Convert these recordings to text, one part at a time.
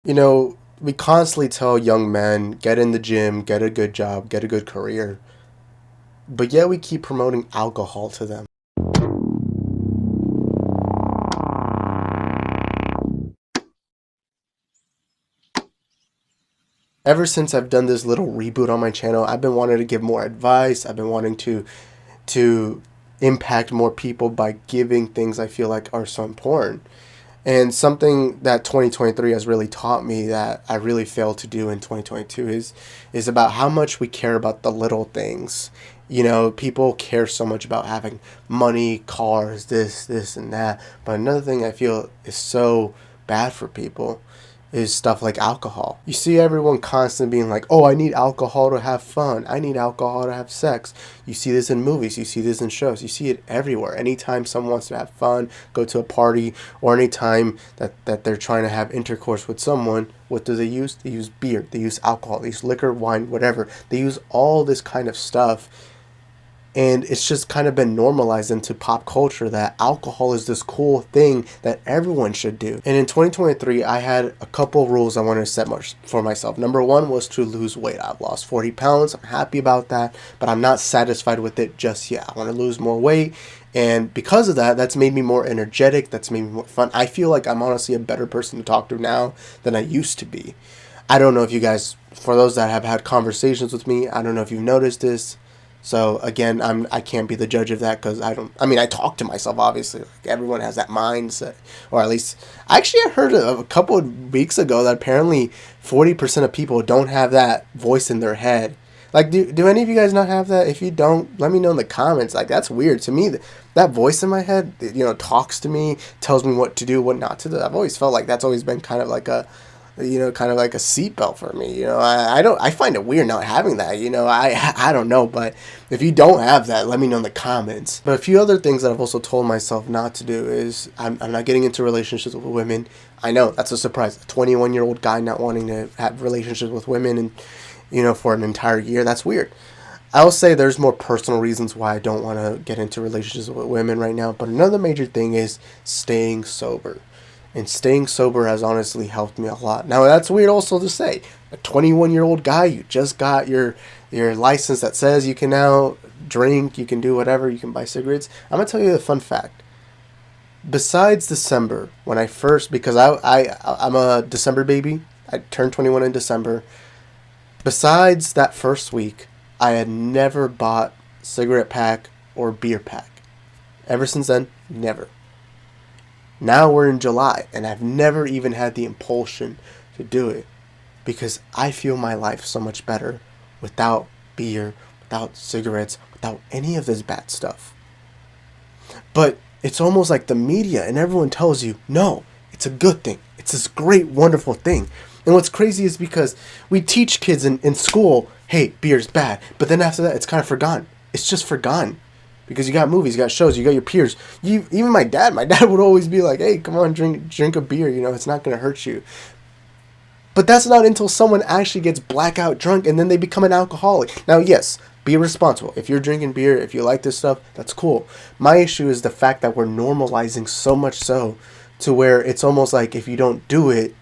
We constantly tell young men, get in the gym, get a good job, get a good career, but yet we keep promoting alcohol to them. Ever since I've done this little reboot on my channel, I've been wanting to give more advice. I've been wanting to impact more people by giving things I feel like are so important. And something that 2023 has really taught me that I really failed to do in 2022 is about how much we care about the little things. People care so much about having money, cars, this, and that. But another thing I feel is so bad for people is stuff like alcohol. You see everyone constantly being like, oh, I need alcohol to have fun. I need alcohol to have sex. You see this in movies. You see this in shows. You see it everywhere. Anytime someone wants to have fun, go to a party, or anytime that they're trying to have intercourse with someone, what do they use? They use beer. They use alcohol. They use liquor, wine, whatever. They use all this kind of stuff, and it's just kind of been normalized into pop culture that alcohol is this cool thing that everyone should do. And in 2023, I had a couple rules I wanted to set for myself. Number one was to lose weight. I've lost 40 pounds. I'm happy about that, but I'm not satisfied with it just yet. I want to lose more weight. And because of that, that's made me more energetic. That's made me more fun. I feel like I'm honestly a better person to talk to now than I used to be. I don't know if you guys, for those that have had conversations with me, I don't know if you've noticed this. So again, I can't be the judge of that because I don't. I mean, I talk to myself obviously. Like everyone has that mindset, or at least I heard a couple of weeks ago that apparently 40% of people don't have that voice in their head. Like, do any of you guys not have that? If you don't, let me know in the comments. Like, that's weird to me. That voice in my head, talks to me, tells me what to do, what not to do. I've always felt like that's always been kind of like kind of like a seatbelt for me. I find it weird not having that. I don't know, but if you don't have that, let me know in the comments. But a few other things that I've also told myself not to do is I'm not getting into relationships with women. I know that's a surprise. A 21-year-old guy not wanting to have relationships with women and for an entire year. That's weird. I'll say there's more personal reasons why I don't want to get into relationships with women right now. But another major thing is staying sober. And staying sober has honestly helped me a lot. Now, that's weird also to say. A 21-year-old guy, you just got your license that says you can now drink, you can do whatever, you can buy cigarettes. I'm going to tell you a fun fact. Besides December, when I first, because I'm a December baby, I turned 21 in December. Besides that first week, I had never bought cigarette pack or beer pack. Ever since then, never. Now we're in July, and I've never even had the impulsion to do it because I feel my life so much better without beer, without cigarettes, without any of this bad stuff. But it's almost like the media and everyone tells you, no, it's a good thing. It's this great, wonderful thing. And what's crazy is because we teach kids in school, hey, beer's bad. But then after that, it's kind of forgotten. It's just forgotten. Because you got movies, you got shows, you got your peers. Even my dad would always be like, hey, come on, drink a beer. It's not going to hurt you. But that's not until someone actually gets blackout drunk and then they become an alcoholic. Now, yes, be responsible. If you're drinking beer, if you like this stuff, that's cool. My issue is the fact that we're normalizing so much so to where it's almost like if you don't do it,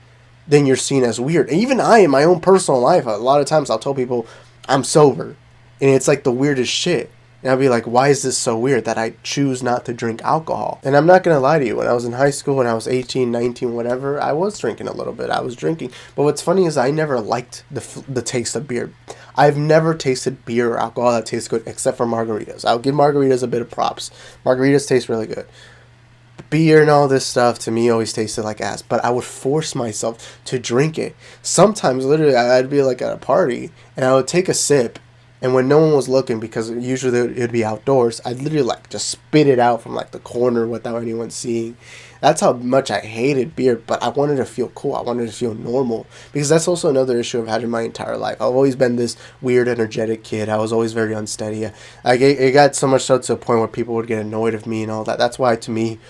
then you're seen as weird. And even I, in my own personal life, a lot of times I'll tell people I'm sober. And it's like the weirdest shit. And I'll be like, why is this so weird that I choose not to drink alcohol? And I'm not going to lie to you. When I was in high school, when I was 18, 19, whatever, I was drinking a little bit. I was drinking. But what's funny is I never liked the taste of beer. I've never tasted beer or alcohol that tastes good except for margaritas. I'll give margaritas a bit of props. Margaritas taste really good. Beer and all this stuff to me always tasted like ass, but I would force myself to drink it. Sometimes, literally, I'd be like at a party and I would take a sip, and when no one was looking, because usually it would be outdoors, I'd literally like just spit it out from like the corner without anyone seeing. That's how much I hated beer, but I wanted to feel cool. I wanted to feel normal, because that's also another issue I've had in my entire life. I've always been this weird, energetic kid. I was always very unsteady. It got so much so to a point where people would get annoyed of me and all that. That's why, to me,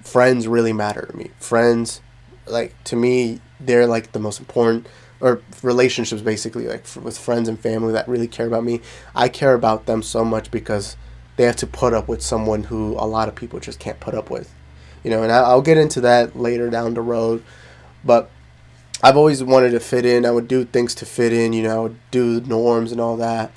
friends really matter to me. Friends, like, to me, they're like the most important, or relationships basically, like with friends and family that really care about me. I care about them so much because they have to put up with someone who a lot of people just can't put up with. And I'll get into that later down the road. But I've always wanted to fit in. I would do things to fit in, I would do norms and all that,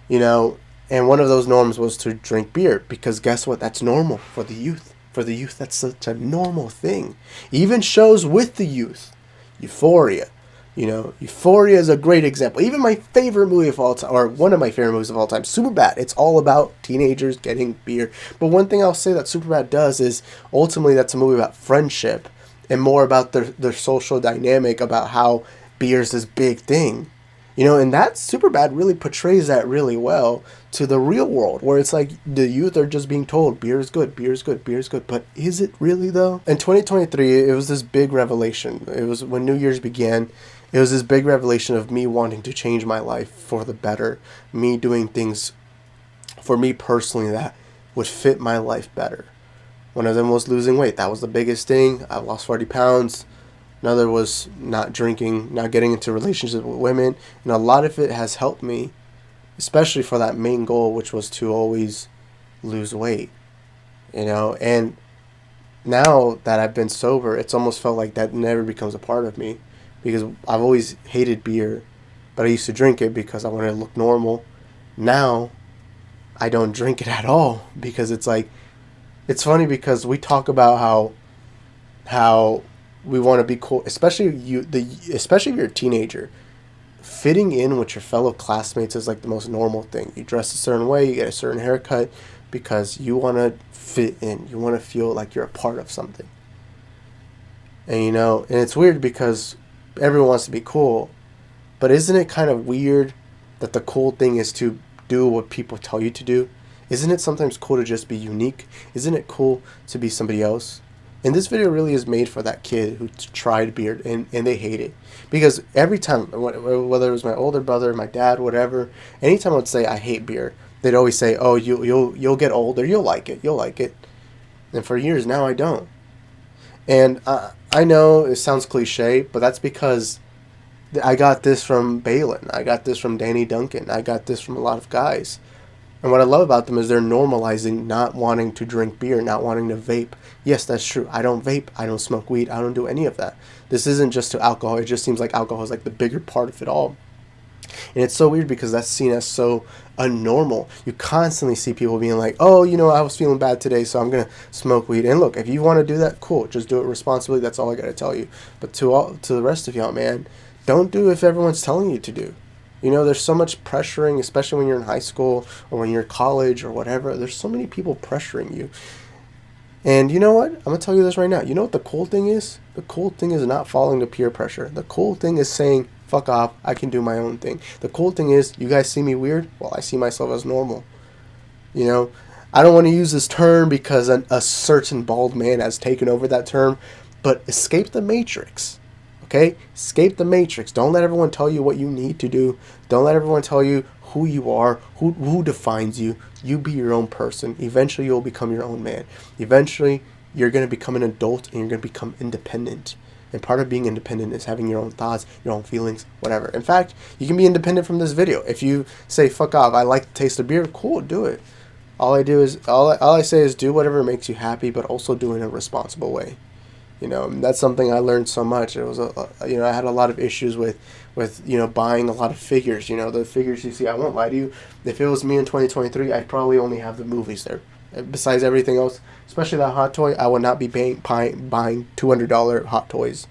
you know. And one of those norms was to drink beer because guess what? That's normal for the youth. For the youth, that's such a normal thing. Even shows with the youth. Euphoria. Euphoria is a great example. Even my favorite movie of all time, or one of my favorite movies of all time, Superbad. It's all about teenagers getting beer. But one thing I'll say that Superbad does is ultimately that's a movie about friendship and more about their social dynamic, about how beer is this big thing. And that Superbad really portrays that really well to the real world, where it's like the youth are just being told beer is good, beer is good, beer is good. But is it really though? In 2023, it was this big revelation. It was when New Year's began. It was this big revelation of me wanting to change my life for the better. Me doing things for me personally that would fit my life better. One of them was losing weight. That was the biggest thing. I lost 40 pounds. Another was not drinking, not getting into relationships with women. And a lot of it has helped me, especially for that main goal, which was to always lose weight. And now that I've been sober, it's almost felt like that never becomes a part of me. Because I've always hated beer, but I used to drink it because I wanted to look normal. Now, I don't drink it at all because it's like, it's funny because we talk about how we want to be cool, especially if you're a teenager. Fitting in with your fellow classmates is like the most normal thing. You dress a certain way, you get a certain haircut because you want to fit in. You want to feel like you're a part of something. And and it's weird because everyone wants to be cool, but isn't it kind of weird that the cool thing is to do what people tell you to do? Isn't it sometimes cool to just be unique? Isn't it cool to be somebody else? And this video really is made for that kid who tried beer and they hate it. Because every time, whether it was my older brother, my dad, whatever, anytime I would say I hate beer, they'd always say, oh, you'll get older, you'll like it. And for years now, I don't. And I know it sounds cliche, but that's because I got this from Balin. I got this from Danny Duncan. I got this from a lot of guys. And what I love about them is they're normalizing not wanting to drink beer, not wanting to vape. Yes, that's true. I don't vape. I don't smoke weed. I don't do any of that. This isn't just to alcohol. It just seems like alcohol is like the bigger part of it all. And it's so weird because that's seen as so unnormal. You constantly see people being like, oh, I was feeling bad today, so I'm going to smoke weed. And look, if you want to do that, cool. Just do it responsibly. That's all I got to tell you. But to the rest of y'all, man, don't do if everyone's telling you to do. There's so much pressuring, especially when you're in high school or when you're in college or whatever. There's so many people pressuring you. And you know what? I'm going to tell you this right now. You know what the cool thing is? The cool thing is not following the peer pressure. The cool thing is saying, fuck off, I can do my own thing. The cool thing is, you guys see me weird? Well, I see myself as normal. I don't want to use this term because a certain bald man has taken over that term, but escape the matrix. Okay? Escape the matrix. Don't let everyone tell you what you need to do. Don't let everyone tell you who you are, who defines you. You be your own person. Eventually, you'll become your own man. Eventually, you're going to become an adult and you're going to become independent. And part of being independent is having your own thoughts, your own feelings, whatever. In fact, you can be independent from this video. If you say, fuck off, I like the taste of beer, cool, do it. All I say is do whatever makes you happy, but also do it in a responsible way. That's something I learned so much. It was I had a lot of issues with buying a lot of figures. The figures you see, I won't lie to you. If it was me in 2023, I'd probably only have the movies there. Besides everything else, especially that hot toy, I would not be buying $200 hot toys.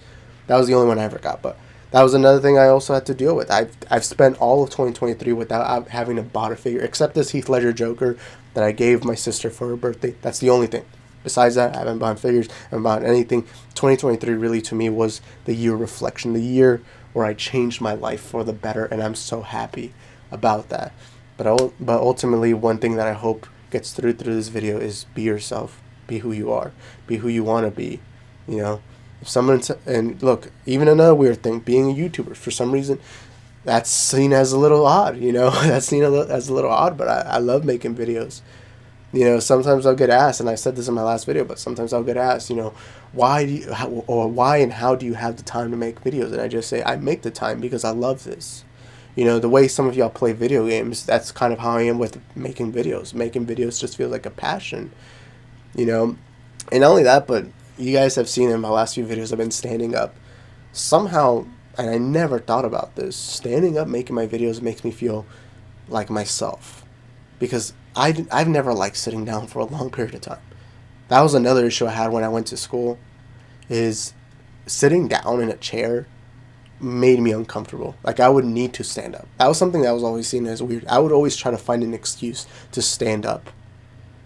That was the only one I ever got. But that was another thing I also had to deal with. I've spent all of 2023 without having to buy a figure, except this Heath Ledger Joker that I gave my sister for her birthday. That's the only thing. Besides that, I haven't bought figures, I haven't bought anything. 2023 really to me was the year of reflection, the year where I changed my life for the better, and I'm so happy about that. But ultimately, one thing that I hope gets through this video is be yourself, be who you are, be who you want to be. If someone and look, even another weird thing, being a YouTuber, for some reason, that's seen as a little odd. That's seen as a little odd, but I love making videos. Sometimes I'll get asked, and I said this in my last video, but sometimes I'll get asked, why and how do you have the time to make videos? And I just say, I make the time because I love this. The way some of y'all play video games, that's kind of how I am with making videos. Making videos just feels like a passion, And not only that, but you guys have seen in my last few videos, I've been standing up. Somehow and I never thought about this, standing up making my videos makes me feel like myself, because I've never liked sitting down for a long period of time. That was another issue I had when I went to school, is sitting down in a chair made me uncomfortable. Like, I would need to stand up. That was something that was always seen as weird. I would always try to find an excuse to stand up,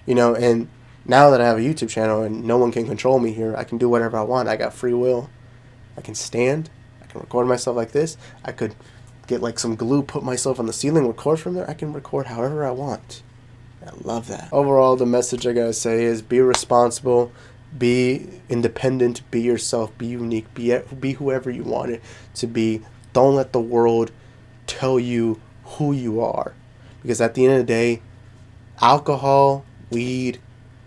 you know. And now that I have a YouTube channel and no one can control me here, I can do whatever I want. I got free will. I can stand. I can record myself like this. I could get like some glue, put myself on the ceiling, record from there. I can record however I want. I love that. Overall, the message I gotta say is be responsible, be independent, be yourself, be unique, be whoever you want it to be. Don't let the world tell you who you are, because at the end of the day, alcohol, weed,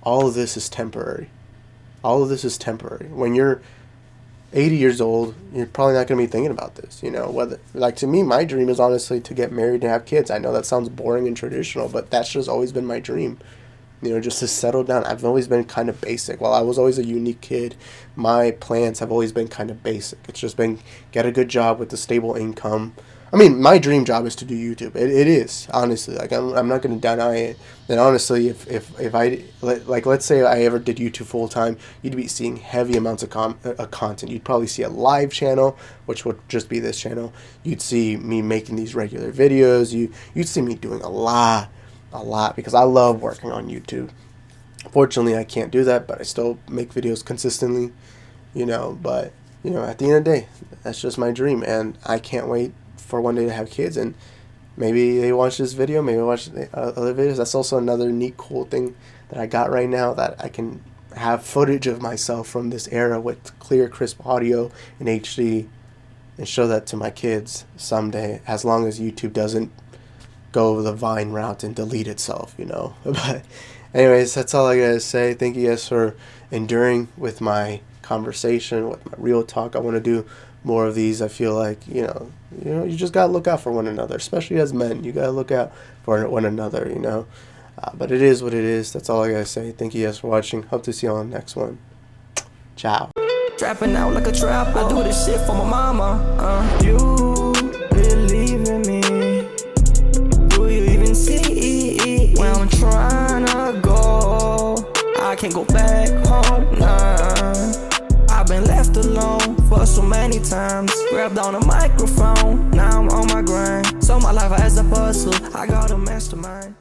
all of this is temporary. All of this is temporary. When you're 80 years old, you're probably not going to be thinking about this, you know. Whether, like, to me, my dream is honestly to get married and have kids. I know that sounds boring and traditional, but that's just always been my dream, you know, just to settle down. I've always been kind of basic. While I was always a unique kid, my plans have always been kind of basic. It's just been get a good job with a stable income. I mean, my dream job is to do YouTube. It is, honestly. Like, I'm not going to deny it. And honestly, if I, like, let's say I ever did YouTube full time, you'd be seeing heavy amounts of content. You'd probably see a live channel, which would just be this channel. You'd see me making these regular videos. You'd see me doing a lot, because I love working on YouTube. Fortunately, I can't do that, but I still make videos consistently, you know. But, you know, at the end of the day, that's just my dream, and I can't wait for one day to have kids, and maybe they watch this video, maybe watch other videos. That's also another neat, cool thing that I got right now, that I can have footage of myself from this era with clear, crisp audio in HD and show that to my kids someday, as long as YouTube doesn't go the Vine route and delete itself, you know. But anyways, that's all I gotta say. Thank you guys for enduring with my conversation, with my real talk. I want to do more of these. I feel like, you know, you just gotta look out for one another, especially as men. You gotta look out for one another, you know. But it is what it is. That's all I gotta say. Thank you guys for watching. Hope to see you on the next one. Ciao. Trapping out like a trap. I do this shit for my mama. You believe in me? Do you even see where I'm trying to go? I can't go back home, nah. I've been left alone for so many times. Grabbed on a microphone, now I'm on my grind. So my life as a puzzle, I got a mastermind.